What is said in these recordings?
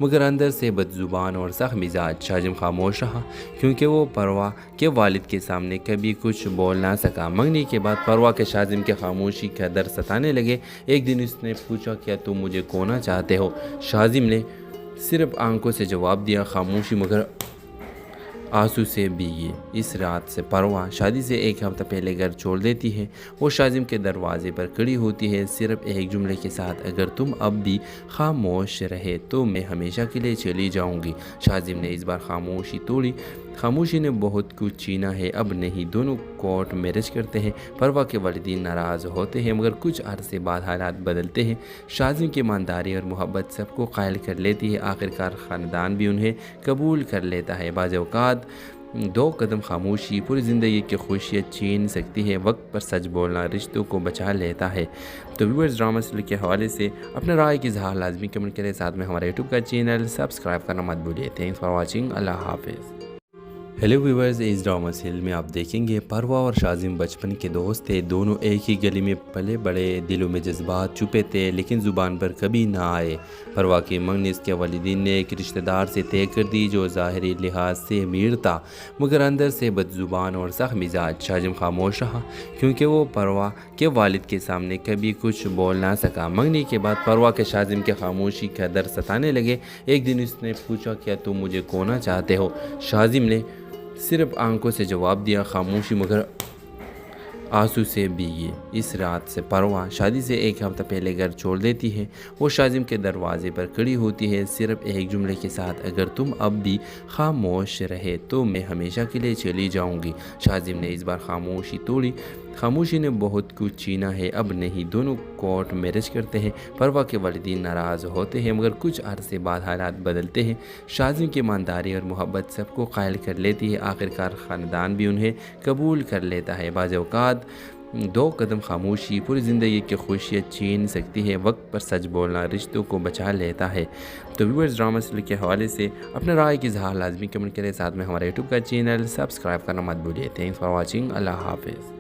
मगर अंदर से बदजुबान और सख्त मिजाज। शाजिम खामोश रहा क्योंकि वो परवा के वालिद के सामने कभी कुछ बोल ना सका। मंगनी के बाद परवा के शाजिम के खामोशी का दर्द सताने लगे। एक दिन उसने पूछा, क्या तुम मुझे खोना चाहते हो? शाजिम ने सिर्फ आंखों से जवाब दिया, खामोशी मगर आंसू से भीगी। इस रात से परवा शादी से एक हफ्ता पहले घर छोड़ देती है। वो शाजिम के दरवाजे पर खड़ी होती है सिर्फ एक जुमले के साथ, अगर तुम अब भी खामोश रहे तो मैं हमेशा के लिए चली जाऊंगी। शाजिम ने इस बार खामोशी तोड़ी। खामोशी ने बहुत कुछ छीना है, अब नहीं। दोनों कोर्ट मैरिज करते हैं। परवा के वालिदैन नाराज़ होते हैं मगर कुछ अरसे बाद हालात बदलते हैं। शाजिम की ईमानदारी और मोहब्बत सबको कायल कर लेती है। आखिरकार ख़ानदान भी उन्हें कबूल कर लेता है। बाज़ औक़ात दो कदम खामोशी पूरी ज़िंदगी की खुशियाँ छीन सकती है। वक्त पर सच बोलना रिश्तों को बचा लेता है। तो व्यूअर्स, ड्रामा सीरियल के हवाले से अपने राय की इज़हार लाजमी कमेंट करें। साथ में हमारे यूट्यूब का चैनल सब्सक्राइब करना मत भूलिए। Thanks for watching. अल्लाह हाफिज़। हेलो व्यूअर्स, इस ड्रामा सीरियल में आप देखेंगे परवा और शाजिम बचपन के दोस्त थे। दोनों एक ही गली में पले बड़े, दिलों में जज्बात छुपे थे लेकिन ज़ुबान पर कभी ना आए। परवा की मंगनी इसके वालिदैन ने एक रिश्तेदार से तय कर दी जो ज़ाहिरी लिहाज से अमीर था मगर अंदर से बदजुबान और सख्त मिजाज। शाजिम खामोश रहा क्योंकि वो परवा के वालिद के सामने कभी कुछ बोल ना सका। मंगनी के बाद परवा के शाजिम के खामोशी का दर्द सताने लगे। एक दिन उसने पूछा, क्या तुम मुझे खोना चाहते हो? शाजिम ने सिर्फ आंखों से जवाब दिया, खामोशी मगर आंसू से भीगी। इस रात से परवा शादी से एक हफ्ता पहले घर छोड़ देती है। वो शाजिम के दरवाजे पर खड़ी होती है सिर्फ एक जुमले के साथ, अगर तुम अब भी खामोश रहे तो मैं हमेशा के लिए चली जाऊंगी। शाजिम ने इस बार खामोशी तोड़ी। खामोशी ने बहुत कुछ छीना है, अब नहीं। दोनों कोर्ट मैरिज करते हैं। परवा के वालिदैन नाराज़ होते हैं मगर कुछ अरसे बाद हालात बदलते हैं। शाजिम की ईमानदारी और मोहब्बत सबको कायल कर लेती है। आखिरकार ख़ानदान भी उन्हें कबूल कर लेता है। बाज़ औक़ात दो कदम खामोशी पूरी ज़िंदगी की खुशियाँ छीन सकती है। वक्त पर सच बोलना रिश्तों को बचा लेता है। तो व्यूअर्स, ड्रामा सीरियल के हवाले से अपने राय की इज़हार लाजमी कमेंट करें। साथ में हमारे यूट्यूब का चैनल सब्सक्राइब करना मत भूलिए। Thanks for watching. अल्लाह हाफिज़।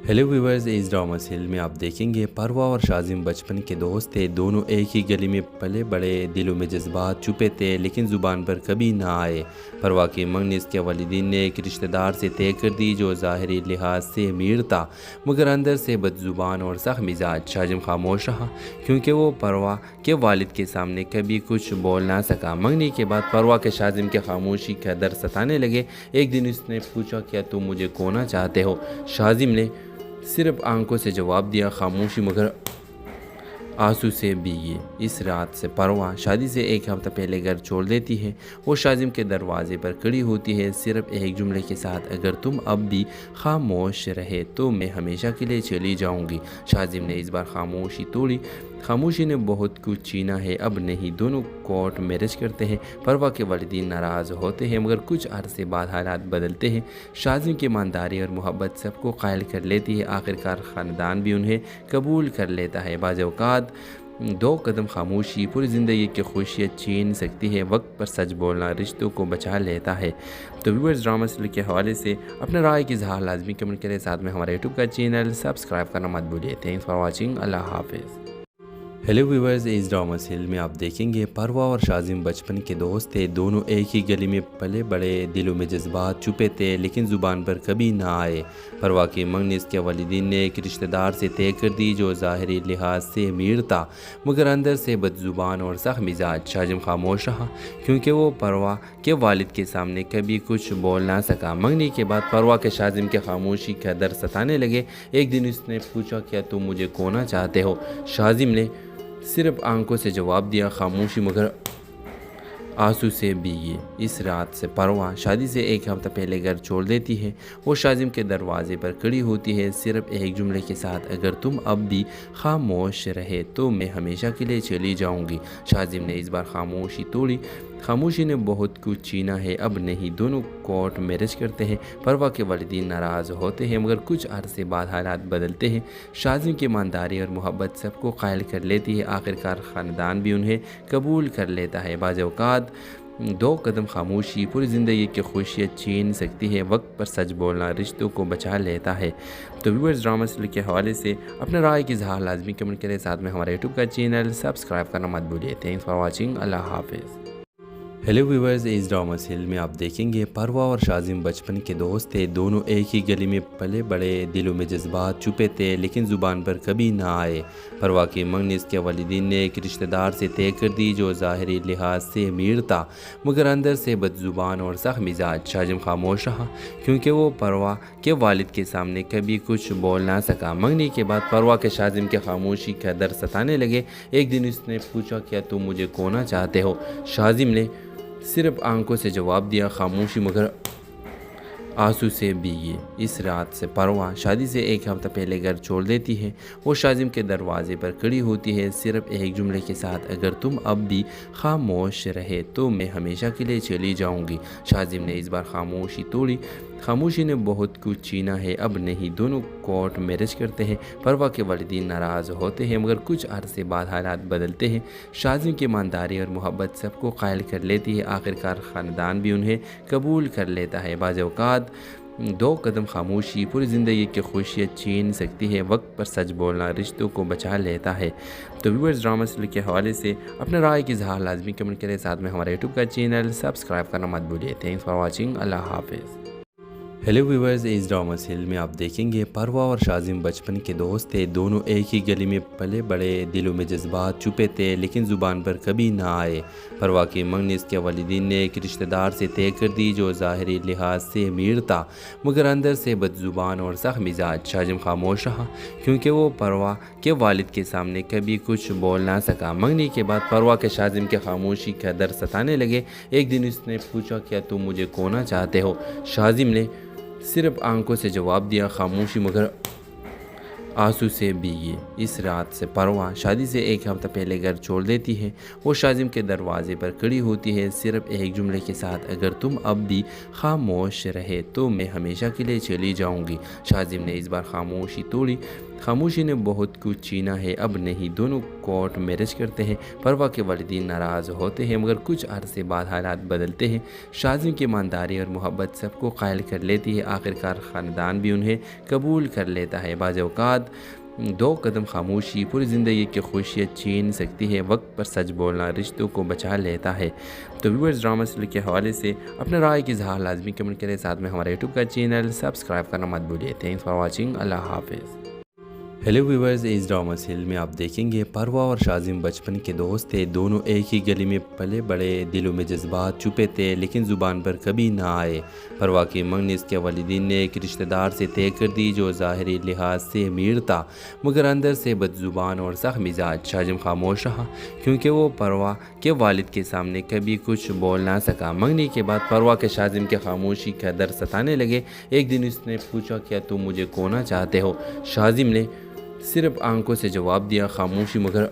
हेलो व्यूअर्स, इस ड्रामा सीरियल में आप देखेंगे परवा और शाजिम बचपन के दोस्त थे। दोनों एक ही गली में पले बड़े, दिलों में जज्बात छुपे थे लेकिन ज़ुबान पर कभी ना आए। परवा की मंगनी इसके वालिदैन ने एक रिश्तेदार से तय कर दी जो ज़ाहिरी लिहाज से अमीर था मगर अंदर से बदजुबान और सख्त मिजाज। शाजिम खामोश रहा क्योंकि वो परवा के वालिद के सामने कभी कुछ बोल ना सका। मंगनी के बाद परवा के शाजिम के खामोशी का दर्द सताने लगे। एक दिन उसने पूछा, क्या तुम मुझे खोना चाहते हो? शाजिम ने सिर्फ आंखों से जवाब दिया, खामोशी मगर आंसू से भीगी। इस रात से परवा शादी से एक हफ्ता पहले घर छोड़ देती है। वो शाजिम के दरवाजे पर खड़ी होती है सिर्फ एक जुमले के साथ, अगर तुम अब भी खामोश रहे तो मैं हमेशा के लिए चली जाऊंगी। शाजिम ने इस बार खामोशी तोड़ी। खामोशी ने बहुत कुछ छीना है, अब नहीं। दोनों कोर्ट मैरिज करते हैं। परवा के वालिदैन नाराज़ होते हैं मगर कुछ अरसे बाद हालात बदलते हैं। शाजिम की ईमानदारी और मोहब्बत सबको कायल कर लेती है। आखिरकार ख़ानदान भी उन्हें कबूल कर लेता है। बाज़ औक़ात दो कदम खामोशी पूरी ज़िंदगी की खुशियाँ छीन सकती है। वक्त पर सच बोलना रिश्तों को बचा लेता है। तो व्यूअर्स, ड्रामा सीरियल के हवाले से अपने राय की इज़हार लाजमी कमेंट करें। साथ में हमारे यूट्यूब का चैनल सब्सक्राइब करना मत भूलिए। Thanks for watching. अल्लाह हाफिज़। हेलो व्यूअर्स, इस ड्रामा सीरियल में आप देखेंगे परवा और शाजिम बचपन के दोस्त थे। दोनों एक ही गली में पले बड़े, दिलों में जज्बात छुपे थे लेकिन ज़ुबान पर कभी ना आए। परवा की मंगनी इसके वालिदैन ने एक रिश्तेदार से तय कर दी जो ज़ाहिरी लिहाज से अमीर था मगर अंदर से बदजुबान और सख्त मिजाज। शाजिम खामोश रहा क्योंकि वो परवा के वालिद के सामने कभी कुछ बोल ना सका। मंगनी के बाद परवा के शाजिम के खामोशी का दर्द सताने लगे। एक दिन उसने पूछा, क्या तुम मुझे खोना चाहते हो? शाजिम ने सिर्फ आंखों से जवाब दिया, खामोशी मगर आंसू से भीगी। इस रात से परवा शादी से एक हफ्ता पहले घर छोड़ देती है। वो शाजिम के दरवाजे पर खड़ी होती है सिर्फ एक जुमले के साथ, अगर तुम अब भी खामोश रहे तो मैं हमेशा के लिए चली जाऊंगी। शाजिम ने इस बार खामोशी तोड़ी। खामोशी ने बहुत कुछ छीना है, अब नहीं। दोनों कोर्ट मैरिज करते हैं। परवा के वालिदैन नाराज़ होते हैं मगर कुछ अरसे बाद हालात बदलते हैं। शाजिम की ईमानदारी और मोहब्बत सबको कायल कर लेती है। आखिरकार ख़ानदान भी उन्हें कबूल कर लेता है। बाज़ औक़ात दो कदम खामोशी पूरी ज़िंदगी की खुशियाँ छीन सकती है। वक्त पर सच बोलना रिश्तों को बचा लेता है। तो व्यूअर्स, ड्रामा सीरियल के हवाले से अपने राय की इज़हार लाजमी कमेंट करें। साथ में हमारे यूट्यूब का चैनल सब्सक्राइब करना मत भूलिए। Thanks for watching. अल्लाह हाफिज़। हेलो व्यूअर्स, इस ड्रामा सीरियल में आप देखेंगे परवा और शाजिम बचपन के दोस्त थे। दोनों एक ही गली में पले बड़े, दिलों में जज्बात छुपे थे लेकिन ज़ुबान पर कभी ना आए। परवा की मंगनी इसके वालिदीन ने एक रिश्तेदार से तय कर दी जो ज़ाहिरी लिहाज से अमीर था मगर अंदर से बदज़ुबान और सख्त मिजाज। शाजिम खामोश रहा क्योंकि वो परवा के वालिद के सामने कभी कुछ बोल ना सका। मंगनी के बाद परवा के शाजिम के खामोशी का दर्द सताने लगे। एक दिन उसने पूछा, क्या तुम मुझे खोना चाहते हो? शाजिम ने सिर्फ आंखों से जवाब दिया, खामोशी मगर आंसू से भीगी। इस रात से परवा शादी से एक हफ्ता पहले घर छोड़ देती है। वो शाजिम के दरवाजे पर खड़ी होती है सिर्फ एक जुमले के साथ, अगर तुम अब भी खामोश रहे तो मैं हमेशा के लिए चली जाऊंगी। शाजिम ने इस बार खामोशी तोड़ी। खामोशी ने बहुत कुछ छीना है, अब नहीं। दोनों कोर्ट मैरिज करते हैं। परवा के वालिदीन नाराज़ होते हैं मगर कुछ अरसे बाद हालात बदलते हैं। शाजिम की ईमानदारी और मोहब्बत सबको कायल कर लेती है। आखिरकार ख़ानदान भी उन्हें कबूल कर लेता है। बाज़ औक़ात दो कदम खामोशी पूरी ज़िंदगी की खुशियाँ छीन सकती है। वक्त पर सच बोलना रिश्तों को बचा लेता है। तो व्यूअर्स, ड्रामा सीरियल के हवाले से अपने राय की इज़हार लाजमी कमेंट करें। साथ में हमारे यूट्यूब का चैनल सब्सक्राइब करना मत भूलिए। Thanks for watching. अल्लाह हाफिज़। हेलो व्यूअर्स, इस ड्रामा सीरियल में आप देखेंगे परवा और शाजिम बचपन के दोस्त थे। दोनों एक ही गली में पले बड़े, दिलों में जज्बात छुपे थे लेकिन ज़ुबान पर कभी ना आए। परवा की मंगनी इसके वालिदीन ने एक रिश्तेदार से तय कर दी जो ज़ाहिरी लिहाज से अमीर था मगर अंदर से बदज़ुबान और सख्त मिजाज। शाजिम खामोश रहा क्योंकि वो परवा के वालिद के सामने कभी कुछ बोल ना सका। मंगनी के बाद परवा के शाजिम के खामोशी का दर्द सताने लगे। एक दिन उसने पूछा, क्या तुम मुझे खोना चाहते हो? शाजिम ने सिर्फ आंखों से जवाब दिया, खामोशी मगर आंसू से भीगी। इस रात से परवा शादी से एक हफ्ता पहले घर छोड़ देती है। वो शाजिम के दरवाजे पर खड़ी होती है सिर्फ एक जुमले के साथ, अगर तुम अब भी खामोश रहे तो मैं हमेशा के लिए चली जाऊंगी। शाजिम ने इस बार खामोशी तोड़ी। खामोशी ने बहुत कुछ छीना है, अब नहीं। दोनों कोर्ट मैरिज करते हैं। परवा के वालिदीन नाराज़ होते हैं मगर कुछ अरसे बाद हालात बदलते हैं। शाजिम की ईमानदारी और मोहब्बत सबको कायल कर लेती है। आखिरकार ख़ानदान भी उन्हें कबूल कर लेता है। बाज़ औक़ात दो कदम खामोशी पूरी ज़िंदगी की खुशियाँ छीन सकती है। वक्त पर सच बोलना रिश्तों को बचा लेता है। तो व्यूअर्स, ड्रामा सीरियल के हवाले से अपने राय की इज़हार लाजमी कमेंट करें। साथ में हमारे यूट्यूब का चैनल सब्सक्राइब करना मत भूलिए। Thanks for watching. अल्लाह हाफिज़। हेलो व्यूअर्स, इस ड्रामा सीरियल में आप देखेंगे परवा और शाजिम बचपन के दोस्त थे। दोनों एक ही गली में पले बड़े, दिलों में जज्बात छुपे थे लेकिन ज़ुबान पर कभी ना आए। परवा की मंगनी इसके वालिदीन ने एक रिश्तेदार से तय कर दी जो ज़ाहिरी लिहाज से अमीर था मगर अंदर से बदज़ुबान और सख्त मिजाज। शाजिम खामोश रहा क्योंकि वो परवा के वालिद के सामने कभी कुछ बोल ना सका। मंगनी के बाद परवा के शाजिम के खामोशी का दर्द सताने लगे। एक दिन उसने पूछा, क्या तुम मुझे खोना चाहते हो? शाजिम ने सिर्फ आंखों से जवाब दिया, खामोशी मगर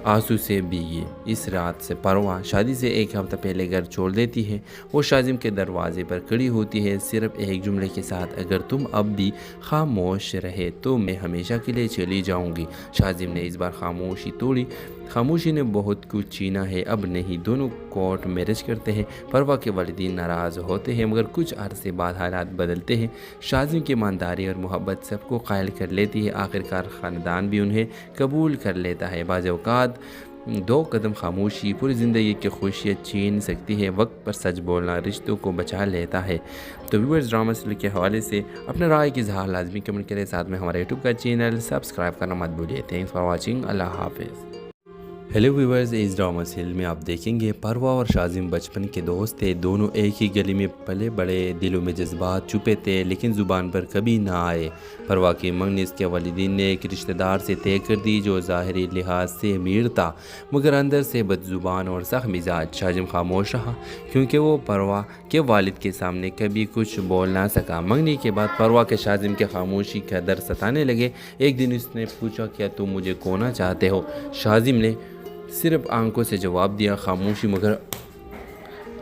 आंसू से भीगी। इस रात से परवा शादी से एक हफ्ता पहले घर छोड़ देती है। वो शाजिम के दरवाजे पर खड़ी होती है सिर्फ एक जुमले के साथ, अगर तुम अब भी खामोश रहे तो मैं हमेशा के लिए चली जाऊंगी। शाजिम ने इस बार खामोशी तोड़ी। खामोशी ने बहुत कुछ छीना है, अब नहीं। दोनों कोर्ट मैरिज करते हैं। परवा के वालिदीन नाराज़ होते हैं मगर कुछ अरसे बाद हालात बदलते हैं। शाजिम की ईमानदारी और मोहब्बत सबको कायल कर लेती है। आखिरकार ख़ानदान भी उन्हें कबूल कर लेता है। बाज़ औक़ात दो कदम खामोशी पूरी ज़िंदगी की खुशियाँ छीन सकती है। वक्त पर सच बोलना रिश्तों को बचा लेता है। तो व्यूअर्स, ड्रामा सीरियल के हवाले से अपने राय की इज़हार लाजमी कमेंट करें। साथ में हमारे यूट्यूब का चैनल सब्सक्राइब करना मत भूलिए। Thanks for watching. अल्लाह हाफिज़। हेलो व्यूअर्स, इस ड्रामा सीरियल में आप देखेंगे परवा और शाजिम बचपन के दोस्त थे। दोनों एक ही गली में पले बड़े, दिलों में जज्बात छुपे थे लेकिन ज़ुबान पर कभी ना आए। परवा की मंगनी इसके वालिदीन ने एक रिश्तेदार से तय कर दी जो ज़ाहिरी लिहाज से अमीर था मगर अंदर से बदज़ुबान और सख्त मिजाज। शाजिम खामोश रहा क्योंकि वो परवा के वालिद के सामने कभी कुछ बोल ना सका। मंगनी के बाद परवा के शाजिम के खामोशी का दर्द सताने लगे। एक दिन उसने पूछा, क्या तुम मुझे खोना चाहते हो? शाजिम ने सिर्फ आंखों से जवाब दिया, खामोशी मगर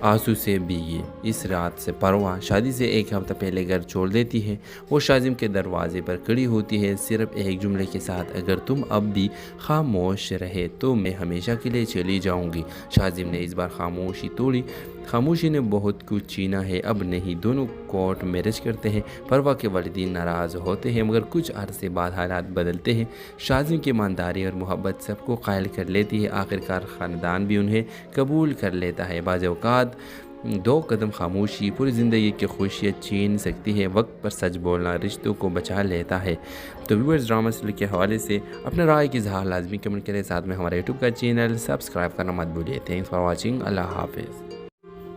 आंसू से भीगी इस रात से परवा शादी से एक हफ्ता पहले घर छोड़ देती है। वो शाजिम के दरवाजे पर खड़ी होती है सिर्फ एक जुमले के साथ, अगर तुम अब भी खामोश रहे तो मैं हमेशा के लिए चली जाऊंगी। शाजिम ने इस बार खामोशी तोड़ी। खामोशी ने बहुत कुछ छीना है, अब नहीं। दोनों कोर्ट मैरिज करते हैं। परवा के वालिदीन नाराज़ होते हैं मगर कुछ अरसे बाद हालात बदलते हैं। शाजिम की ईमानदारी और मोहब्बत सबको कायल कर लेती है। आखिरकार ख़ानदान भी उन्हें कबूल कर लेता है। बाज़ औक़ात दो कदम खामोशी पूरी ज़िंदगी की खुशियाँ छीन सकती है। वक्त पर सच बोलना रिश्तों को बचा लेता है। तो व्यूअर्स, ड्रामा सीरियल के हवाले से अपने राय की इज़हार लाजमी कमेंट करें। साथ में हमारे यूट्यूब का चैनल सब्सक्राइब करना मत भूलिए। Thanks for watching. अल्लाह हाफिज़।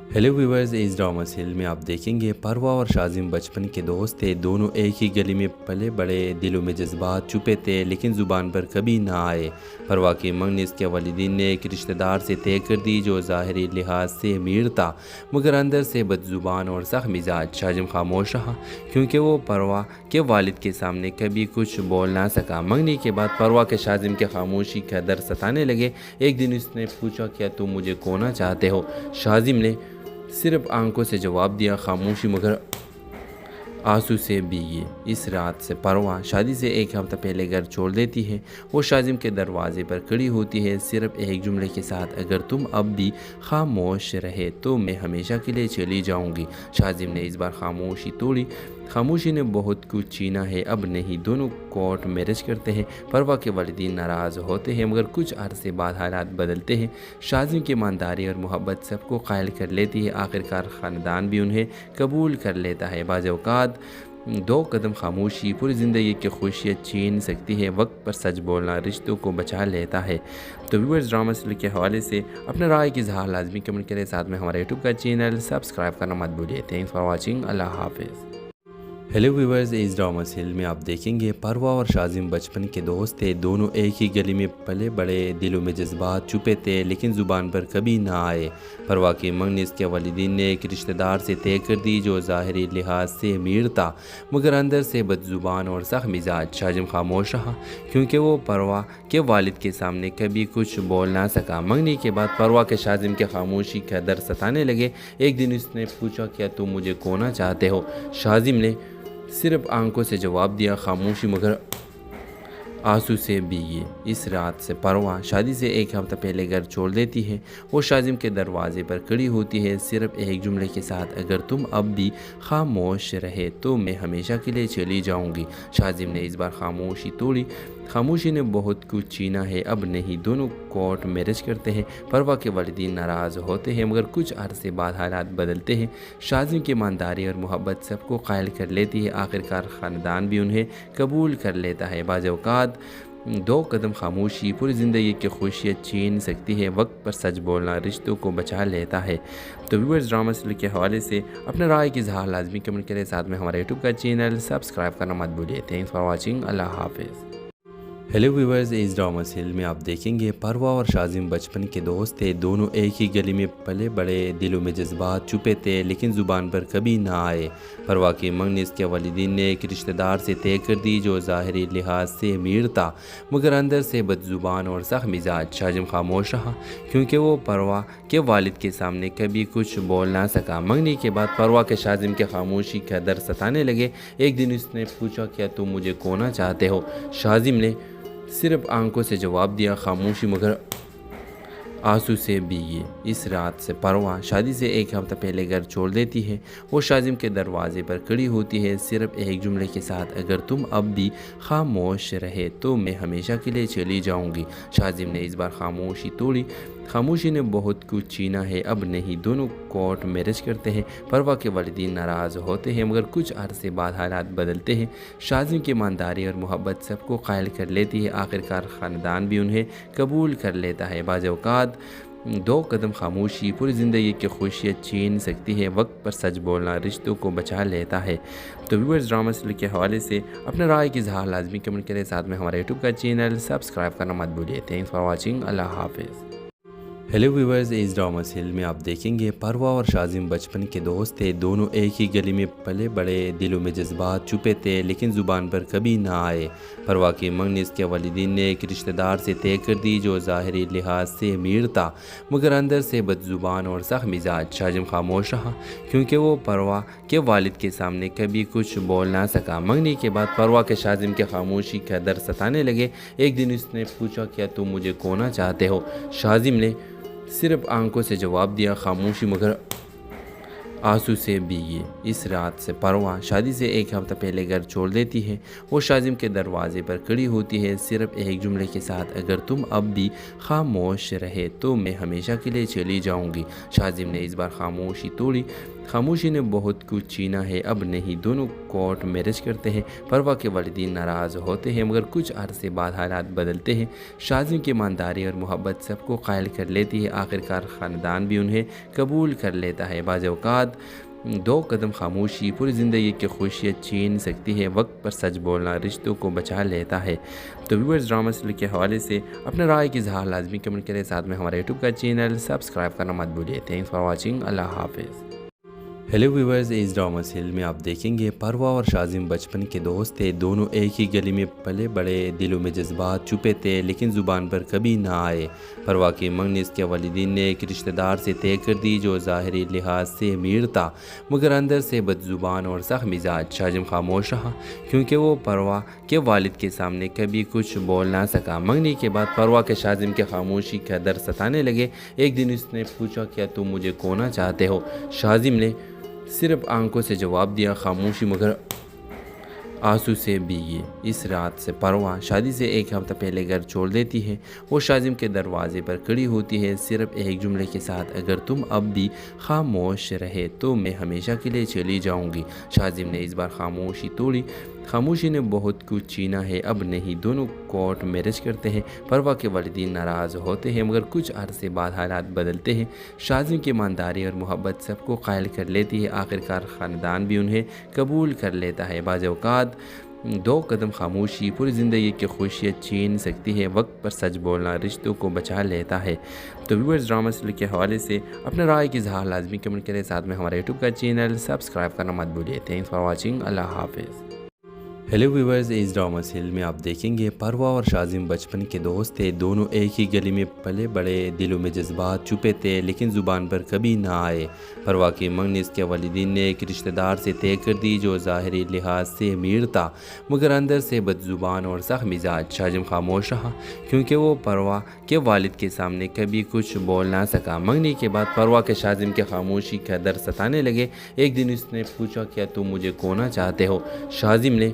हेलो व्यूअर्स, इस ड्रामा सीरियल में आप देखेंगे परवा और शाजिम बचपन के दोस्त थे। दोनों एक ही गली में पले बड़े, दिलों में जज्बात छुपे थे लेकिन ज़ुबान पर कभी ना आए। परवा की मंगनी इसके वालिदीन ने एक रिश्तेदार से तय कर दी जो ज़ाहिरी लिहाज से अमीर था मगर अंदर से बदज़ुबान और सख्त मिजाज। शाजिम खामोश रहा क्योंकि वो परवा के वालिद के सामने कभी कुछ बोल ना सका। मंगनी के बाद परवा के शाजिम के खामोशी का दर्द सताने लगे। एक दिन उसने पूछा, क्या तुम मुझे खोना चाहते हो? शाजिम ने सिर्फ आंखों से जवाब दिया, खामोशी मगर आंसू से भीगी इस रात से परवा शादी से एक हफ्ता पहले घर छोड़ देती है। वो शाजिम के दरवाजे पर खड़ी होती है सिर्फ एक जुमले के साथ, अगर तुम अब भी खामोश रहे तो मैं हमेशा के लिए चली जाऊंगी। शाजिम ने इस बार खामोशी तोड़ी। खामोशी ने बहुत कुछ छीना है, अब नहीं। दोनों कोर्ट मैरिज करते हैं। परवा के वालिदीन नाराज़ होते हैं मगर कुछ अरसे बाद हालात बदलते हैं। शाजिम की ईमानदारी और मोहब्बत सबको कायल कर लेती है। आखिरकार ख़ानदान भी उन्हें कबूल कर लेता है। बाज़ औक़ात दो कदम खामोशी पूरी ज़िंदगी की खुशियाँ छीन सकती है। वक्त पर सच बोलना रिश्तों को बचा लेता है। तो व्यूअर्स, ड्रामा सीरियल के हवाले से अपने राय की इज़हार लाजमी कमेंट करें। साथ में हमारे यूट्यूब का चैनल सब्सक्राइब करना मत भूलिए। Thanks for watching. अल्लाह हाफिज़। हेलो व्यूअर्स, इस ड्रामा सीरियल में आप देखेंगे परवा और शाजिम बचपन के दोस्त थे। दोनों एक ही गली में पले बड़े, दिलों में जज्बात छुपे थे लेकिन ज़ुबान पर कभी ना आए। परवा की मंगनी इसके वालिदीन ने एक रिश्तेदार से तय कर दी जो ज़ाहिरी लिहाज से अमीर था मगर अंदर से बदज़ुबान और सख्त मिजाज। शाजिम खामोश रहा क्योंकि वो परवा के वालिद के सामने कभी कुछ बोल ना सका। मंगनी के बाद परवा के शाजिम के खामोशी का दर्द सताने लगे। एक दिन उसने पूछा, क्या तुम मुझे खोना चाहते हो? शाजिम ने सिर्फ आंखों से जवाब दिया, खामोशी मगर आंसू से भीगी इस रात से परवा शादी से एक हफ्ता पहले घर छोड़ देती है। वो शाजिम के दरवाजे पर खड़ी होती है सिर्फ एक जुमले के साथ, अगर तुम अब भी खामोश रहे तो मैं हमेशा के लिए चली जाऊंगी। शाजिम ने इस बार खामोशी तोड़ी। खामोशी ने बहुत कुछ छीना है, अब नहीं। दोनों कोर्ट मैरिज करते हैं। परवा के वालिदीन नाराज़ होते हैं मगर कुछ अरसे बाद हालात बदलते हैं। शाजिम की ईमानदारी और मोहब्बत सबको कायल कर लेती है। आखिरकार ख़ानदान भी उन्हें कबूल कर लेता है। बाज़ औक़ात दो कदम खामोशी पूरी ज़िंदगी की खुशियाँ छीन सकती है। वक्त पर सच बोलना रिश्तों को बचा लेता है। तो व्यूअर्स, ड्रामा सीरियल के हवाले से अपने राय की इज़हार लाजमी कमेंट करें। साथ में हमारे यूट्यूब का चैनल सब्सक्राइब करना मत भूलिए। Thanks for watching. अल्लाह हाफिज़। हेलो व्यूअर्स, इस ड्रामा सीरियल में आप देखेंगे परवा और शाजिम बचपन के दोस्त थे। दोनों एक ही गली में पले बड़े, दिलों में जज्बात छुपे थे लेकिन ज़ुबान पर कभी ना आए। परवा की मंगनी इसके वालिदीन ने एक रिश्तेदार से तय कर दी जो ज़ाहिरी लिहाज से अमीर था मगर अंदर से बदज़ुबान और सख्त मिजाज। शाजिम खामोश रहा क्योंकि वो परवा के वालिद के सामने कभी कुछ बोल ना सका। मंगनी के बाद परवा के शाजिम के खामोशी का दर्द सताने लगे। एक दिन उसने पूछा, क्या तुम मुझे खोना चाहते हो? शाजिम ने सिर्फ आंखों से जवाब दिया, खामोशी मगर आंसू से भीगी इस रात से परवा शादी से एक हफ्ता पहले घर छोड़ देती है। वो शाजिम के दरवाजे पर खड़ी होती है सिर्फ एक जुमले के साथ, अगर तुम अब भी खामोश रहे तो मैं हमेशा के लिए चली जाऊंगी। शाजिम ने इस बार खामोशी तोड़ी। खामोशी ने बहुत कुछ छीना है, अब नहीं। दोनों कोर्ट मैरिज करते हैं। परवा के वालिदीन नाराज़ होते हैं मगर कुछ अरसे बाद हालात बदलते हैं। शाजिम की ईमानदारी और मोहब्बत सबको कायल कर लेती है। आखिरकार ख़ानदान भी उन्हें कबूल कर लेता है। बाज़ औक़ात दो कदम खामोशी पूरी ज़िंदगी की खुशियाँ छीन सकती है। वक्त पर सच बोलना रिश्तों को बचा लेता है। तो व्यूअर्स, ड्रामा सीरियल के हवाले से अपने राय की इज़हार लाजमी कमेंट करें। साथ में हमारे यूट्यूब का चैनल सब्सक्राइब करना मत भूलिए। Thanks for watching. अल्लाह हाफिज़। हेलो व्यूवर्स, इस ड्रामा सीरियल में आप देखेंगे परवा और शाजिम बचपन के दोस्त थे। दोनों एक ही गली में पले बड़े, दिलों में जज्बात छुपे थे लेकिन ज़ुबान पर कभी ना आए। परवा की मंगनी इसके वालिदीन ने एक रिश्तेदार से तय कर दी जो ज़ाहिरी लिहाज से अमीर था मगर अंदर से बदज़ुबान और सख्त मिजाज। शाजिम खामोश रहा क्योंकि वो परवा के वालिद के सामने कभी कुछ बोल ना सका। मंगनी के बाद परवा के शाजिम के खामोशी का दर्द सताने लगे। एक दिन उसने पूछा, क्या तुम मुझे खोना चाहते हो? शाजिम ने सिर्फ आंखों से जवाब दिया, खामोशी मगर आंसू से भीगी। इस रात से परवा शादी से एक हफ्ता पहले घर छोड़ देती है। वो शाजिम के दरवाजे पर खड़ी होती है सिर्फ एक जुमले के साथ, अगर तुम अब भी खामोश रहे तो मैं हमेशा के लिए चली जाऊंगी। शाजिम ने इस बार खामोशी तोड़ी। खामोशी ने बहुत कुछ छीना है, अब नहीं। दोनों कोर्ट मैरिज करते हैं। परवा के वालिदीन नाराज़ होते हैं मगर कुछ अरसे बाद हालात बदलते हैं। शाजिम की ईमानदारी और मोहब्बत सबको कायल कर लेती है। आखिरकार ख़ानदान भी उन्हें कबूल कर लेता है। बाज़ औक़ात दो कदम खामोशी पूरी ज़िंदगी की खुशियाँ छीन सकती है। वक्त पर सच बोलना रिश्तों को बचा लेता है। तो व्यूअर्स, ड्रामा सीरियल के हवाले से अपने राय की इज़हार लाजमी कमेंट करें। साथ में हमारे यूट्यूब का चैनल सब्सक्राइब करना मत भूलिए। Thanks for watching. अल्लाह हाफिज़। हेलो व्यूवर्स, इस ड्रामा सीरियल में आप देखेंगे परवा और शाजिम बचपन के दोस्त थे। दोनों एक ही गली में पले बड़े, दिलों में जज्बात छुपे थे लेकिन ज़ुबान पर कभी ना आए। परवा की मंगनी इसके वालिदीन ने एक रिश्तेदार से तय कर दी जो ज़ाहिरी लिहाज से अमीर था मगर अंदर से बदज़ुबान और सख्त मिजाज। शाजिम खामोश रहा क्योंकि वो परवा के वालिद के सामने कभी कुछ बोल ना सका। मंगनी के बाद परवा के शाजिम के खामोशी का दर्द सताने लगे। एक दिन उसने पूछा, क्या तुम मुझे खोना चाहते हो? शाजिम ने सिर्फ आंखों से जवाब दिया, खामोशी मगर आंसू से भीगी। इस रात से परवा शादी से एक हफ्ता पहले घर छोड़ देती है। वो शाजिम के दरवाजे पर खड़ी होती है सिर्फ एक जुमले के साथ, अगर तुम अब भी खामोश रहे तो मैं हमेशा के लिए चली जाऊंगी। शाजिम ने इस बार खामोशी तोड़ी। खामोशी ने बहुत कुछ छीना है, अब नहीं। दोनों कोर्ट मैरिज करते हैं। परवा के वालिदीन नाराज़ होते हैं मगर कुछ अरसे बाद हालात बदलते हैं। शाजिम की ईमानदारी और मोहब्बत सबको कायल कर लेती है। आखिरकार ख़ानदान भी उन्हें कबूल कर लेता है। बाज़ औक़ात दो कदम खामोशी पूरी ज़िंदगी की खुशियाँ छीन सकती है। वक्त पर सच बोलना रिश्तों को बचा लेता है। तो व्यूअर्स, ड्रामा सीरियल के हवाले से अपने राय की इज़हार लाजमी कमेंट करें। साथ में हमारे यूट्यूब का चैनल सब्सक्राइब करना मत भूलिए। Thanks for watching. अल्लाह हाफिज़। हेलो व्यूवर्स, इस ड्रामा सीरियल में आप देखेंगे परवा और शाजिम बचपन के दोस्त थे। दोनों एक ही गली में पले बड़े, दिलों में जज्बात छुपे थे लेकिन ज़ुबान पर कभी ना आए। परवा की मंगनी इसके वालिदीन ने एक रिश्तेदार से तय कर दी जो ज़ाहिरी लिहाज से अमीर था मगर अंदर से बदज़ुबान और सख्त मिजाज। शाजिम खामोश रहा क्योंकि वो परवा के वालिद के सामने कभी कुछ बोल ना सका। मंगनी के बाद परवा के शाजिम के खामोशी का दर्द सताने लगे। एक दिन उसने पूछा, क्या तुम मुझे खोना चाहते हो? शाजिम ने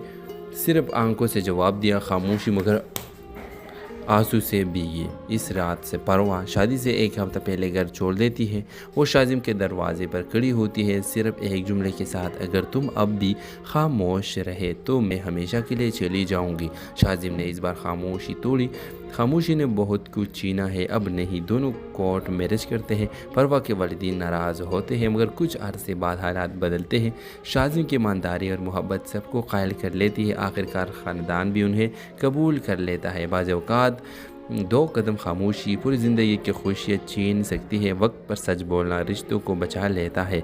सिर्फ आंखों से जवाब दिया, खामोशी मगर आंसू से भीगी। इस रात से परवा शादी से एक हफ्ता पहले घर छोड़ देती है। वो शाजिम के दरवाजे पर खड़ी होती है सिर्फ एक जुमले के साथ, अगर तुम अब भी खामोश रहे तो मैं हमेशा के लिए चली जाऊंगी। शाजिम ने इस बार खामोशी तोड़ी। खामोशी ने बहुत कुछ छीना है, अब नहीं। दोनों कोर्ट मैरिज करते हैं। परवा के वालिदीन नाराज़ होते हैं मगर कुछ अरसे बाद हालात बदलते हैं। शाजिम की ईमानदारी और मोहब्बत सबको कायल कर लेती है। आखिरकार ख़ानदान भी उन्हें कबूल कर लेता है। बाज़ औक़ात दो कदम खामोशी पूरी ज़िंदगी की खुशियाँ छीन सकती है। वक्त पर सच बोलना रिश्तों को बचा लेता है।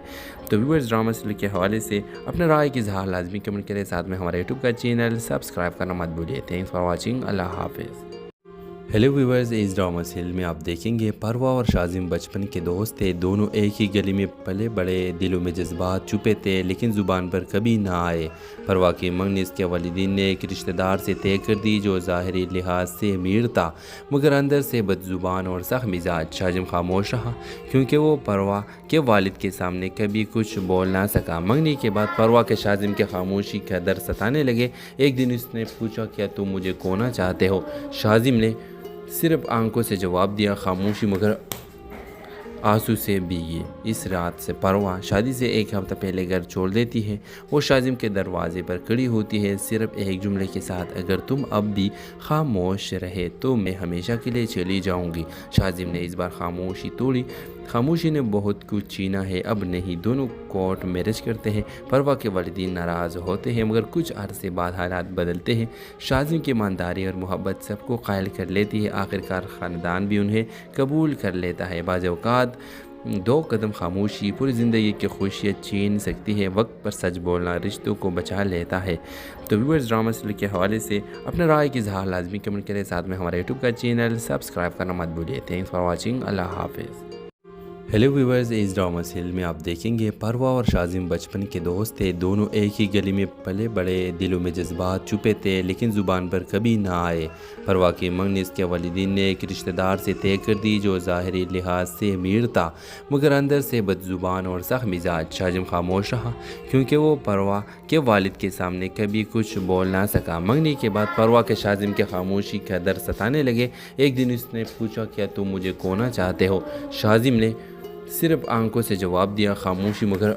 तो व्यूअर्स, ड्रामा सीरियल के हवाले से अपने राय की इज़हार लाजमी कमेंट करें। साथ में हमारे यूट्यूब का चैनल सब्सक्राइब करना मत भूलिए। Thanks for watching. अल्लाह हाफिज़। हेलो व्यूवर्स, इस ड्रामा सीरियल में आप देखेंगे परवा और शाजिम बचपन के दोस्त थे। दोनों एक ही गली में पले बड़े, दिलों में जज्बात छुपे थे लेकिन ज़ुबान पर कभी ना आए। परवा की मंगनी इसके वालिदीन ने एक रिश्तेदार से तय कर दी जो ज़ाहिरी लिहाज से अमीर था मगर अंदर से बदज़ुबान और सख्त मिजाज। शाजिम खामोश रहा क्योंकि वो परवा के वालिद के सामने कभी कुछ बोल ना सका। मंगनी के बाद परवा के शाजिम के खामोशी का दर्द सताने लगे। एक दिन उसने पूछा, क्या तुम मुझे खोना चाहते हो? शाजिम ने सिर्फ आंखों से जवाब दिया, खामोशी मगर आंसू से भीगी। इस रात से परवा शादी से एक हफ्ता पहले घर छोड़ देती है। वो शाजिम के दरवाजे पर खड़ी होती है सिर्फ एक जुमले के साथ, अगर तुम अब भी खामोश रहे तो मैं हमेशा के लिए चली जाऊंगी। शाजिम ने इस बार खामोशी तोड़ी। खामोशी ने बहुत कुछ छीना है, अब नहीं। दोनों कोर्ट मैरिज करते हैं। परवा के वालिदीन नाराज़ होते हैं मगर कुछ अरसे बाद हालात बदलते हैं। शाज़िम की ईमानदारी और मोहब्बत सबको कायल कर लेती है। आखिरकार ख़ानदान भी उन्हें कबूल कर लेता है। बाज़ औक़ात दो कदम खामोशी पूरी ज़िंदगी की खुशियाँ छीन सकती है। वक्त पर सच बोलना रिश्तों को बचा लेता है। तो व्यूअर्स, ड्रामा सीरियल के हवाले से अपने राय की इज़हार लाजमी कमेंट करें। साथ में हमारे यूट्यूब का चैनल सब्सक्राइब करना मत भूलिए। Thanks for watching. अल्लाह हाफिज़। हेलो व्यूअर्स, इस ड्रामा सीरियल में आप देखेंगे परवा और शाज़िम बचपन के दोस्त थे। दोनों एक ही गली में पले बड़े, दिलों में जज्बात छुपे थे लेकिन ज़ुबान पर कभी ना आए। परवा की मंगनी इसके वालिदीन ने एक रिश्तेदार से तय कर दी जो ज़ाहिरी लिहाज से अमीर था मगर अंदर से बदज़ुबान और सख्त मिजाज। शाज़िम खामोश रहा क्योंकि वो परवा के वालिद के सामने कभी कुछ बोल ना सका। मंगनी के बाद परवा के शाज़िम के खामोशी का दर्द सताने लगे। एक दिन उसने पूछा, क्या तुम मुझे खोना चाहते हो? शाज़िम ने सिर्फ आंखों से जवाब दिया, खामोशी मगर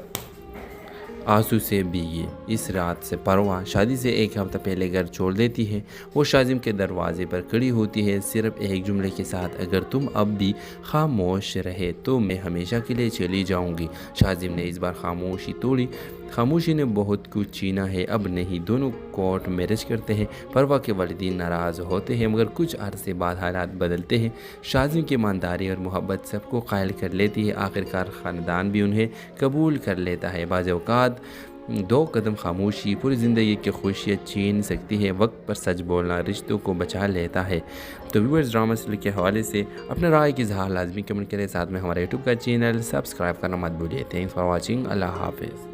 आंसू से भीगी। इस रात से परवा शादी से एक हफ्ता पहले घर छोड़ देती है। वो शाज़िम के दरवाजे पर खड़ी होती है सिर्फ एक जुमले के साथ, अगर तुम अब भी खामोश रहे तो मैं हमेशा के लिए चली जाऊंगी। शाज़िम ने इस बार खामोशी तोड़ी। खामोशी ने बहुत कुछ छीना है, अब नहीं। दोनों कोर्ट मैरिज करते हैं। परवा के वालिदीन नाराज़ होते हैं मगर कुछ अरसे बाद हालात बदलते हैं। शाज़िम की ईमानदारी और मोहब्बत सबको कायल कर लेती है। आखिरकार ख़ानदान भी उन्हें कबूल कर लेता है। बाज़ औक़ात दो कदम खामोशी पूरी ज़िंदगी की खुशियाँ छीन सकती है। वक्त पर सच बोलना रिश्तों को बचा लेता है। तो व्यूअर्स, ड्रामा सीरियल के हवाले से अपने राय की इज़हार लाजमी कमेंट करें। साथ में हमारे यूट्यूब का चैनल सब्सक्राइब करना मत भूलिए। Thanks for watching. अल्लाह हाफिज़।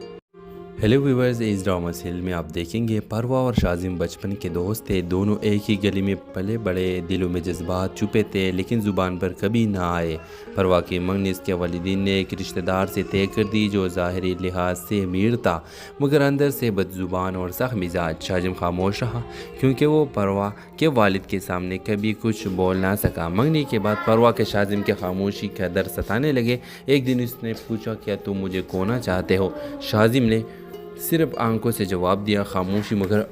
हेलो व्यूअर्स, इस ड्रामा सीरियल में आप देखेंगे परवा और शाज़िम बचपन के दोस्त थे। दोनों एक ही गली में पले बड़े, दिलों में जज्बात छुपे थे लेकिन ज़ुबान पर कभी ना आए। परवा की मंगनी इसके वालिदीन ने एक रिश्तेदार से तय कर दी जो ज़ाहिरी लिहाज से अमीर था मगर अंदर से बदज़ुबान और सख्त मिजाज। शाज़िम खामोश रहा क्योंकि वो परवा के वालिद के सामने कभी कुछ बोल ना सका। मंगनी के बाद परवा के शाज़िम के खामोशी का दर्द सताने लगे। एक दिन उसने पूछा, क्या तुम मुझे खोना चाहते हो? शाज़िम ने सिर्फ आंखों से जवाब दिया, खामोशी मगर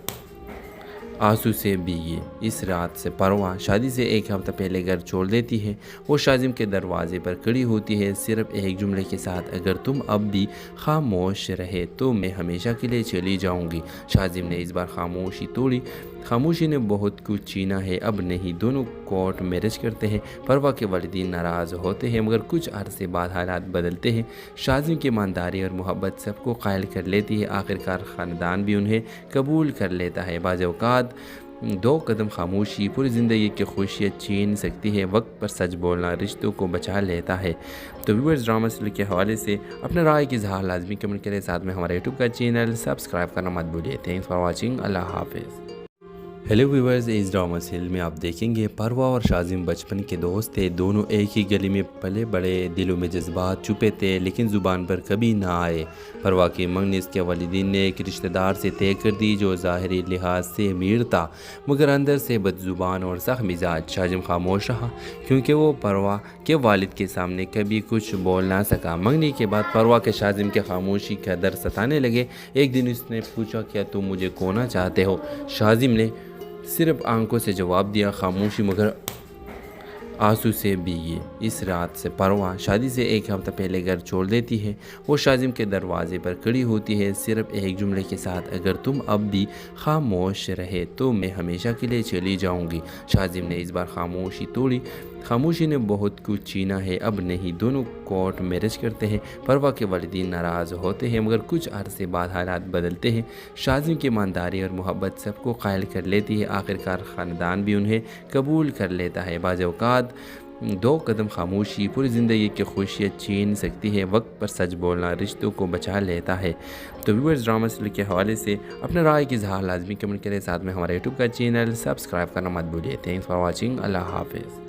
आंसू से भीगी। इस रात से परवा शादी से एक हफ्ता पहले घर छोड़ देती है। वो शाज़िम के दरवाजे पर खड़ी होती है सिर्फ एक जुमले के साथ, अगर तुम अब भी खामोश रहे तो मैं हमेशा के लिए चली जाऊंगी। शाज़िम ने इस बार खामोशी तोड़ी। खामोशी ने बहुत कुछ छीना है, अब नहीं। दोनों कोर्ट मैरिज करते हैं। परवा के वालिदीन नाराज़ होते हैं मगर कुछ अरसे बाद हालात बदलते हैं। शाज़िम की ईमानदारी और मोहब्बत सबको कायल कर लेती है। आखिरकार ख़ानदान भी उन्हें कबूल कर लेता है। बाज़ औक़ात दो कदम खामोशी पूरी ज़िंदगी की खुशियाँ छीन सकती है। वक्त पर सच बोलना रिश्तों को बचा लेता है। तो व्यूअर्स, ड्रामा सीरियल के हवाले से अपने राय की इज़हार लाजमी कमेंट करें। साथ में हमारे यूट्यूब का चैनल सब्सक्राइब करना मत भूलिए। Thanks for watching. अल्लाह हाफिज़। हेलो व्यूअर्स, इस ड्रामा सीरियल में आप देखेंगे परवा और शाज़िम बचपन के दोस्त थे। दोनों एक ही गली में पले बड़े, दिलों में जज्बात छुपे थे लेकिन ज़ुबान पर कभी ना आए। परवा की मंगनी इसके वालिदीन ने एक रिश्तेदार से तय कर दी जो ज़ाहिरी लिहाज से अमीर था मगर अंदर से बदज़ुबान और सख्त मिजाज। शाज़िम खामोश रहा क्योंकि वो परवा के वालिद के सामने कभी कुछ बोल ना सका। मंगनी के बाद परवा के शाज़िम के खामोशी का दर्द सताने लगे। एक दिन उसने पूछा, क्या तुम मुझे खोना चाहते हो? शाज़िम ने सिर्फ आंखों से जवाब दिया, खामोशी मगर आंसू से भीगी। इस रात से परवा शादी से एक हफ्ता पहले घर छोड़ देती है। वो शाज़िम के दरवाजे पर खड़ी होती है सिर्फ एक जुमले के साथ, अगर तुम अब भी खामोश रहे तो मैं हमेशा के लिए चली जाऊंगी। शाज़िम ने इस बार खामोशी तोड़ी। खामोशी ने बहुत कुछ छीना है, अब नहीं। दोनों कोर्ट मैरिज करते हैं। परवा के वालिदीन नाराज़ होते हैं मगर कुछ अरसे बाद हालात बदलते हैं। शाज़िम की ईमानदारी और मोहब्बत सबको कायल कर लेती है। आखिरकार ख़ानदान भी उन्हें कबूल कर लेता है। बाज़ औक़ात दो कदम खामोशी पूरी ज़िंदगी की खुशियाँ छीन सकती है। वक्त पर सच बोलना रिश्तों को बचा लेता है। तो व्यूअर्स, ड्रामा सीरियल के हवाले से अपने राय की इज़हार लाजमी कमेंट करें। साथ में हमारे यूट्यूब का चैनल सब्सक्राइब करना मत भूलिए। Thanks for watching. अल्लाह हाफिज़।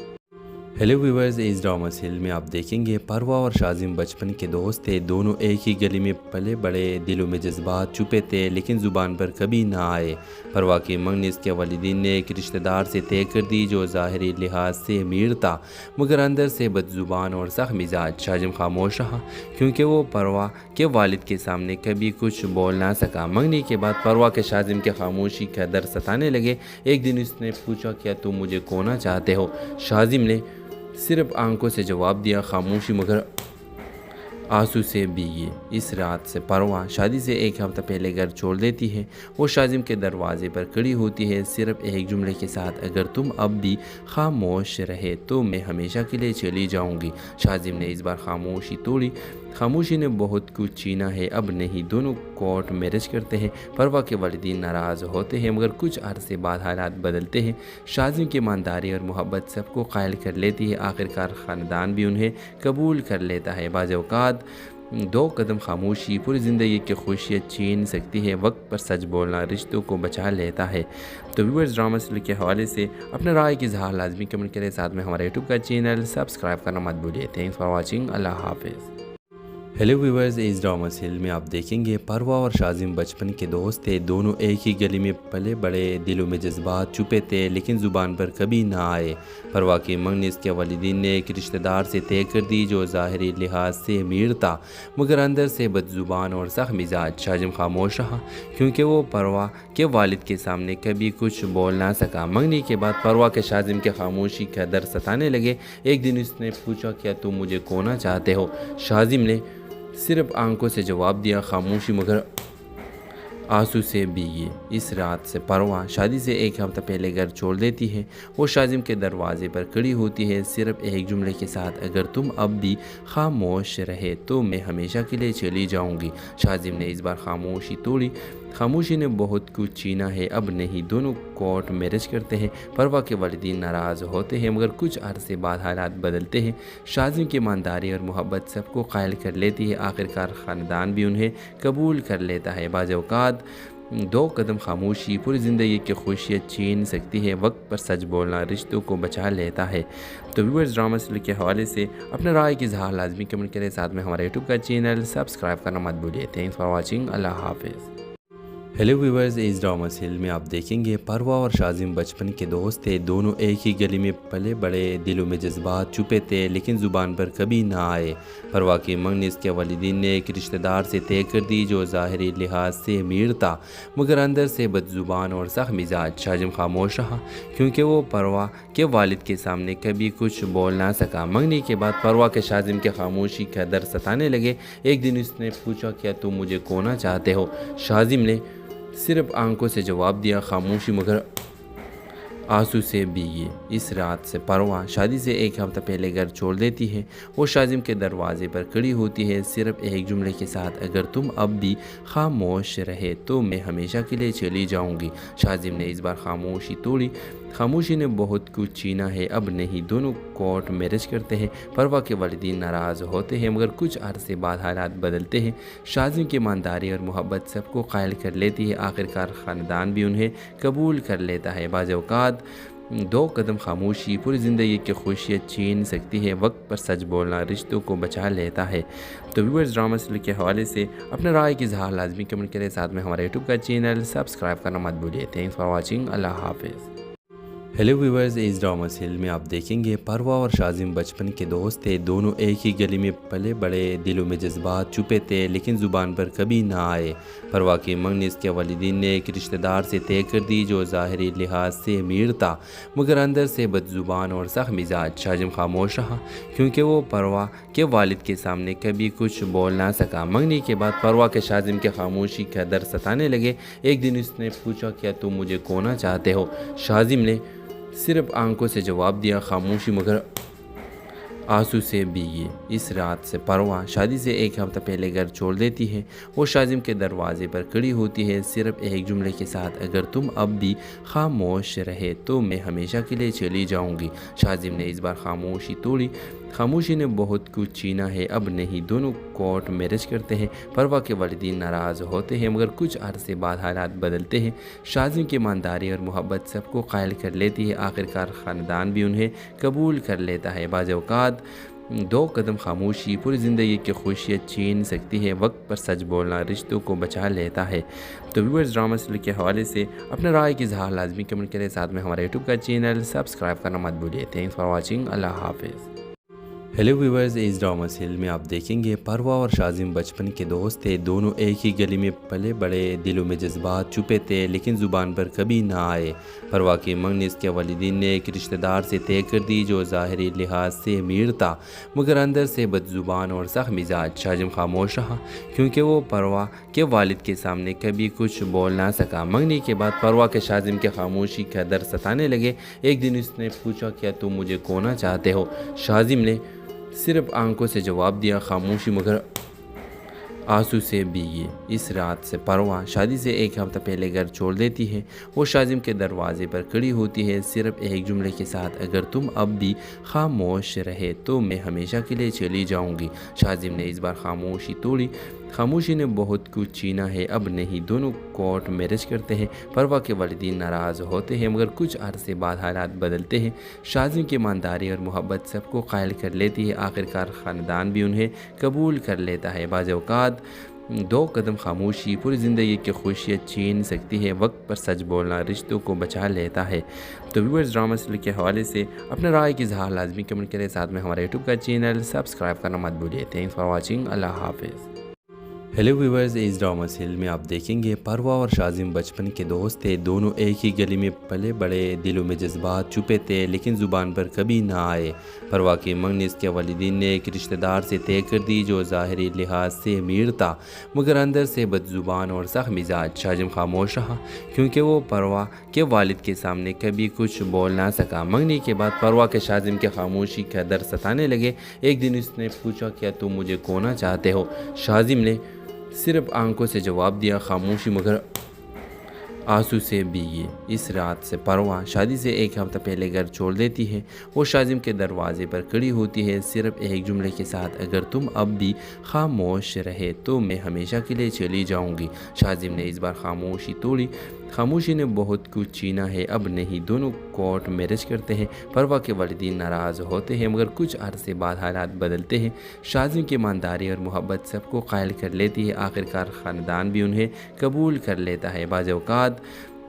हेलो व्यूअर्स, इस ड्रामा सीरियल में आप देखेंगे परवा और शाज़िम बचपन के दोस्त थे। दोनों एक ही गली में पले बड़े, दिलों में जज्बात छुपे थे लेकिन ज़ुबान पर कभी ना आए। परवा की मंगनी इसके वालिदीन ने एक रिश्तेदार से तय कर दी जो ज़ाहिरी लिहाज से अमीर था मगर अंदर से बदज़ुबान और सख्त मिजाज। शाज़िम खामोश रहा क्योंकि वो परवा के वालिद के सामने कभी कुछ बोल ना सका। मंगनी के बाद परवा के शाज़िम के खामोशी का दर्द सताने लगे। एक दिन उसने पूछा, क्या तुम मुझे खोना चाहते हो? शाज़िम ने सिर्फ आंखों से जवाब दिया खामोशी मगर आंसू से भीगी। इस रात से परवा शादी से एक हफ्ता पहले घर छोड़ देती है। वो शाजिम के दरवाजे पर खड़ी होती है सिर्फ एक जुमले के साथ, अगर तुम अब भी खामोश रहे तो मैं हमेशा के लिए चली जाऊंगी। शाजिम ने इस बार खामोशी तोड़ी। खामोशी ने बहुत कुछ छीना है, अब नहीं। दोनों कोर्ट मैरिज करते हैं। परवा के वालिदीन नाराज़ होते हैं मगर कुछ अरसे बाद हालात बदलते हैं। शाजिम की ईमानदारी और मोहब्बत सबको कायल कर लेती है। आखिरकार ख़ानदान भी उन्हें कबूल कर लेता है। बाज़ औक़ात दो कदम खामोशी पूरी ज़िंदगी की खुशियाँ छीन सकती है। वक्त पर सच बोलना रिश्तों को बचा लेता है। तो व्यूअर्स, ड्रामा सीरियल के हवाले से अपने राय की इज़हार लाजमी कमेंट करें। साथ में हमारे यूट्यूब का चैनल सब्सक्राइब करना मत भूलिए। Thanks for watching. अल्लाह हाफिज़। हेलो व्यूअर्स, इस ड्रामा सीरियल में आप देखेंगे परवा और शाजिम बचपन के दोस्त थे। दोनों एक ही गली में पले बड़े, दिलों में जज्बात छुपे थे लेकिन ज़ुबान पर कभी ना आए। परवा की मंगनी इसके वालिदीन ने एक रिश्तेदार से तय कर दी जो ज़ाहिरी लिहाज से अमीर था मगर अंदर से बदज़ुबान और सख्त मिजाज। शाजिम खामोश रहा क्योंकि वो परवा के वालिद के सामने कभी कुछ बोल ना सका। मंगनी के बाद परवा के शाजिम के खामोशी का दर्द सताने लगे। एक दिन उसने पूछा, क्या तुम मुझे खोना चाहते हो? शाजिम ने सिर्फ आंखों से जवाब दिया, खामोशी मगर आंसू से भीगी। इस रात से परवा शादी से एक हफ्ता पहले घर छोड़ देती है। वो शाजिम के दरवाजे पर खड़ी होती है सिर्फ एक जुमले के साथ, अगर तुम अब भी खामोश रहे तो मैं हमेशा के लिए चली जाऊंगी। शाजिम ने इस बार खामोशी तोड़ी। खामोशी ने बहुत कुछ छीना है, अब नहीं। दोनों कोर्ट मैरिज करते हैं। परवा के वालिदीन नाराज़ होते हैं मगर कुछ अरसे बाद हालात बदलते हैं। शाजिम की ईमानदारी और मोहब्बत सबको कायल कर लेती है। आखिरकार ख़ानदान भी उन्हें कबूल कर लेता है। बाज़ औक़ात दो कदम खामोशी पूरी ज़िंदगी की खुशियाँ छीन सकती है। वक्त पर सच बोलना रिश्तों को बचा लेता है। तो व्यूअर्स, ड्रामा सीरियल के हवाले से अपने राय की इज़हार लाजमी कमेंट करें। साथ में हमारे यूट्यूब का चैनल सब्सक्राइब करना मत भूलिए। Thanks for watching. अल्लाह हाफिज़। हेलो व्यूअर्स, इस ड्रामा सीरियल में आप देखेंगे परवा और शाजिम बचपन के दोस्त थे। दोनों एक ही गली में पले बड़े, दिलों में जज्बात छुपे थे लेकिन ज़ुबान पर कभी ना आए। परवा की मंगनी इसके वालिदीन ने एक रिश्तेदार से तय कर दी जो ज़ाहिरी लिहाज से अमीर था मगर अंदर से बदज़ुबान और सख्त मिजाज। शाजिम खामोश रहा क्योंकि वो परवा के वालिद के सामने कभी कुछ बोल ना सका। मंगनी के बाद परवा के शाजिम के खामोशी का दर्द सताने लगे। एक दिन उसने पूछा, क्या तुम मुझे खोना चाहते हो? शाजिम ने सिर्फ आंखों से जवाब दिया, खामोशी मगर आंसू से भीगी। इस रात से परवा शादी से एक हफ्ता पहले घर छोड़ देती है। वो शाजिम के दरवाजे पर खड़ी होती है सिर्फ एक जुमले के साथ, अगर तुम अब भी खामोश रहे तो मैं हमेशा के लिए चली जाऊंगी। शाजिम ने इस बार खामोशी तोड़ी। खामोशी ने बहुत कुछ छीना है, अब नहीं। दोनों कोर्ट मैरिज करते हैं। परवा के वालिदीन नाराज़ होते हैं मगर कुछ अरसे बाद हालात बदलते हैं। शाजिम की ईमानदारी और मोहब्बत सबको कायल कर लेती है। आखिरकार ख़ानदान भी उन्हें कबूल कर लेता है। बाज़ औक़ात दो कदम खामोशी पूरी ज़िंदगी की खुशियाँ छीन सकती है। वक्त पर सच बोलना रिश्तों को बचा लेता है। तो व्यूअर्स, ड्रामा सीरियल के हवाले से अपने राय की इज़हार लाजमी कमेंट करें। साथ में हमारे यूट्यूब का चैनल सब्सक्राइब करना मत भूलिए। Thanks for watching. अल्लाह हाफिज़। हेलो व्यूअर्स, इस ड्रामा सीरियल में आप देखेंगे परवा और शाजिम बचपन के दोस्त थे। दोनों एक ही गली में पले बड़े, दिलों में जज्बात छुपे थे लेकिन ज़ुबान पर कभी ना आए। परवा की मंगनी इसके वालिदीन ने एक रिश्तेदार से तय कर दी जो ज़ाहिरी लिहाज से अमीर था मगर अंदर से बदज़ुबान और सख्त मिजाज। शाजिम खामोश रहा क्योंकि वो परवा के वालिद के सामने कभी कुछ बोल ना सका। मंगनी के बाद परवा के शाजिम के खामोशी का दर्द सताने लगे। एक दिन उसने पूछा, क्या तुम मुझे खोना चाहते हो? शाजिम ने सिर्फ आंखों से जवाब दिया, खामोशी मगर आंसू से भीगी। इस रात से परवा शादी से एक हफ्ता पहले घर छोड़ देती है। वो शाजिम के दरवाजे पर खड़ी होती है सिर्फ एक जुमले के साथ, अगर तुम अब भी खामोश रहे तो मैं हमेशा के लिए चली जाऊंगी। शाजिम ने इस बार खामोशी तोड़ी। खामोशी ने बहुत कुछ छीना है, अब नहीं। दोनों कोर्ट मैरिज करते हैं। परवा के वालिदीन नाराज़ होते हैं मगर कुछ अरसे बाद हालात बदलते हैं। शाजिम की ईमानदारी और मोहब्बत सबको कायल कर लेती है। आखिरकार ख़ानदान भी उन्हें कबूल कर लेता है। बाज़ औक़ात दो कदम खामोशी पूरी ज़िंदगी की खुशियाँ छीन सकती है। वक्त पर सच बोलना रिश्तों को बचा लेता है। तो व्यूअर्स, ड्रामा सीरियल के हवाले से अपने राय की इज़हार लाजमी कमेंट करें। साथ में हमारे यूट्यूब का चैनल सब्सक्राइब करना मत भूलिए। Thanks for watching. अल्लाह हाफिज़। हेलो व्यूवर्स, इस ड्रामा सीरियल में आप देखेंगे परवा और शाजिम बचपन के दोस्त थे। दोनों एक ही गली में पले बड़े, दिलों में जज्बात छुपे थे लेकिन ज़ुबान पर कभी ना आए। परवा की मंगनी इसके वालिदीन ने एक रिश्तेदार से तय कर दी जो ज़ाहिरी लिहाज से अमीर था मगर अंदर से बदज़ुबान और सख्त मिजाज। शाजिम खामोश रहा क्योंकि वो परवा के वालिद के सामने कभी कुछ बोल ना सका। मंगनी के बाद परवा के शाजिम के खामोशी का दर्द सताने लगे। एक दिन उसने पूछा, क्या तुम मुझे खोना चाहते हो? शाजिम ने सिर्फ आंखों से जवाब दिया, खामोशी मगर आंसू से भीगी। इस रात से परवा शादी से एक हफ्ता पहले घर छोड़ देती है। वो शाजिम के दरवाजे पर खड़ी होती है सिर्फ एक जुमले के साथ, अगर तुम अब भी खामोश रहे तो मैं हमेशा के लिए चली जाऊंगी। शाजिम ने इस बार खामोशी तोड़ी। खामोशी ने बहुत कुछ छीना है, अब नहीं। दोनों कोर्ट मैरिज करते हैं। परवा के वालिदीन नाराज़ होते हैं मगर कुछ अरसे बाद हालात बदलते हैं। शाजिम की ईमानदारी और मोहब्बत सबको कायल कर लेती है। आखिरकार ख़ानदान भी उन्हें कबूल कर लेता है। बाज़ औक़ात दो कदम खामोशी पूरी ज़िंदगी की खुशियाँ छीन सकती है। वक्त पर सच बोलना रिश्तों को बचा लेता है। तो व्यूअर्स, ड्रामा सीरियल के हवाले से अपने राय की इज़हार लाजमी कमेंट करें। साथ में हमारे यूट्यूब का चैनल सब्सक्राइब करना मत भूलिए। Thanks for watching. अल्लाह हाफिज़। हेलो व्यूवर्स, इस ड्रामा सीरियल में आप देखेंगे परवा और शाजिम बचपन के दोस्त थे। दोनों एक ही गली में पले बड़े, दिलों में जज्बात छुपे थे लेकिन ज़ुबान पर कभी ना आए। परवा की मंगनी इसके वालिदीन ने एक रिश्तेदार से तय कर दी जो ज़ाहिरी लिहाज से अमीर था मगर अंदर से बदज़ुबान और सख्त मिजाज। शाजिम खामोश रहा क्योंकि वो परवा के वालिद के सामने कभी कुछ बोल ना सका। मंगनी के बाद परवा के शाजिम के खामोशी का दर्द सताने लगे। एक दिन उसने पूछा, क्या तुम मुझे खोना चाहते हो? शाजिम ने सिर्फ आंखों से जवाब दिया, खामोशी मगर आंसू से भीगी। इस रात से परवा शादी से एक हफ्ता पहले घर छोड़ देती है। वो शाजिम के दरवाजे पर खड़ी होती है सिर्फ एक जुमले के साथ, अगर तुम अब भी खामोश रहे तो मैं हमेशा के लिए चली जाऊंगी। शाजिम ने इस बार खामोशी तोड़ी। खामोशी ने बहुत कुछ छीना है, अब नहीं। दोनों कोर्ट मैरिज करते हैं। परवा के वालिदीन नाराज़ होते हैं मगर कुछ अरसे बाद हालात बदलते हैं। शाजिम की ईमानदारी और मोहब्बत सबको कायल कर लेती है। आखिरकार ख़ानदान भी उन्हें कबूल कर लेता है। बाज़ औक़ात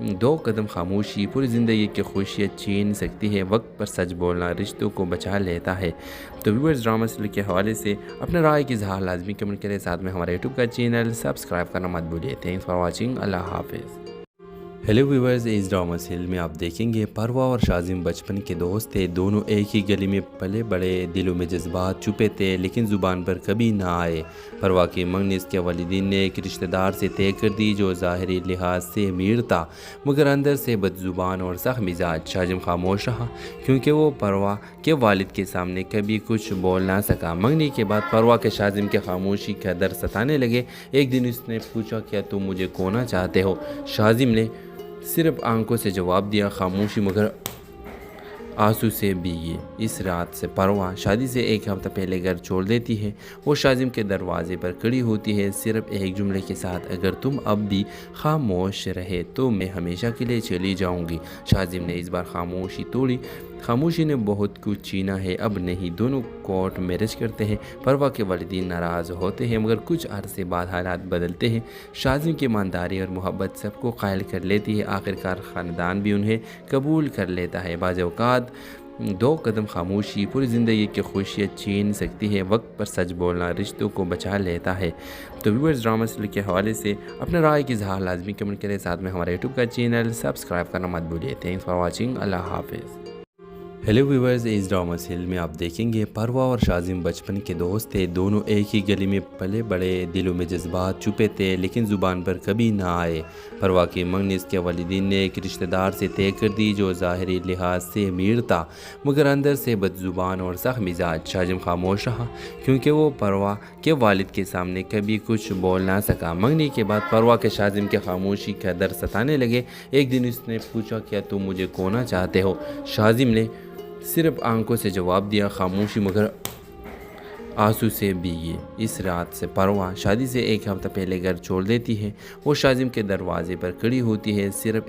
दो कदम खामोशी पूरी ज़िंदगी की खुशियाँ छीन सकती है। वक्त पर सच बोलना रिश्तों को बचा लेता है। तो व्यूअर्स, ड्रामा सीरियल के हवाले से अपने राय की इज़हार लाजमी कमेंट करें। साथ में हमारे यूट्यूब का चैनल सब्सक्राइब करना मत भूलिए। Thanks for watching. अल्लाह हाफिज़। हेलो व्यूवर्स, इस ड्रामा सीरियल में आप देखेंगे परवा और शाजिम बचपन के दोस्त थे। दोनों एक ही गली में पले बड़े, दिलों में जज्बात छुपे थे लेकिन ज़ुबान पर कभी ना आए। परवा की मंगनी इसके वालिदीन ने एक रिश्तेदार से तय कर दी जो ज़ाहिरी लिहाज से अमीर था मगर अंदर से बदज़ुबान और सख्त मिजाज। शाजिम खामोश रहा क्योंकि वो परवा के वालिद के सामने कभी कुछ बोल ना सका। मंगनी के बाद परवा के शाजिम के खामोशी का दर्द सताने लगे। एक दिन उसने पूछा, क्या तुम मुझे खोना चाहते हो? शाजिम ने सिर्फ आंखों से जवाब दिया, खामोशी मगर आंसू से भीगी। इस रात से परवा शादी से एक हफ्ता पहले घर छोड़ देती है। वो शाजिम के दरवाजे पर खड़ी होती है सिर्फ एक जुमले के साथ, अगर तुम अब भी खामोश रहे तो मैं हमेशा के लिए चली जाऊंगी। शाजिम ने इस बार खामोशी तोड़ी। खामोशी ने बहुत कुछ छीना है, अब नहीं। दोनों कोर्ट मैरिज करते हैं। परवा के वालिदीन नाराज़ होते हैं मगर कुछ अरसे बाद हालात बदलते हैं। शाजिम की ईमानदारी और मोहब्बत सबको कायल कर लेती है। आखिरकार ख़ानदान भी उन्हें कबूल कर लेता है। बाज़ औक़ात दो कदम खामोशी पूरी ज़िंदगी की खुशियाँ छीन सकती है। वक्त पर सच बोलना रिश्तों को बचा लेता है। तो व्यूअर्स, ड्रामा सीरियल के हवाले से अपने राय की इज़हार लाजमी कमेंट करें। साथ में हमारे यूट्यूब का चैनल सब्सक्राइब करना मत भूलिए। Thanks for watching. अल्लाह हाफिज़। हेलो व्यूवर्स, इस ड्रामा सीरियल में आप देखेंगे परवा और शाजिम बचपन के दोस्त थे। दोनों एक ही गली में पले बड़े, दिलों में जज्बात छुपे थे लेकिन ज़ुबान पर कभी ना आए। परवा की मंगनी इसके वालिदीन ने एक रिश्तेदार से तय कर दी जो ज़ाहिरी लिहाज से अमीर था मगर अंदर से बदज़ुबान और सख्त मिजाज। शाजिम खामोश रहा क्योंकि वो परवा के वालिद के सामने कभी कुछ बोल ना सका। मंगनी के बाद परवा के शाजिम के खामोशी का दर्द सताने लगे। एक दिन उसने पूछा, क्या तुम मुझे खोना चाहते हो? शाजिम ने सिर्फ आंखों से जवाब दिया, खामोशी मगर आंसू से भीगी। इस रात से परवा शादी से एक हफ्ता पहले घर छोड़ देती है। वो शाजिम के दरवाजे पर खड़ी होती है सिर्फ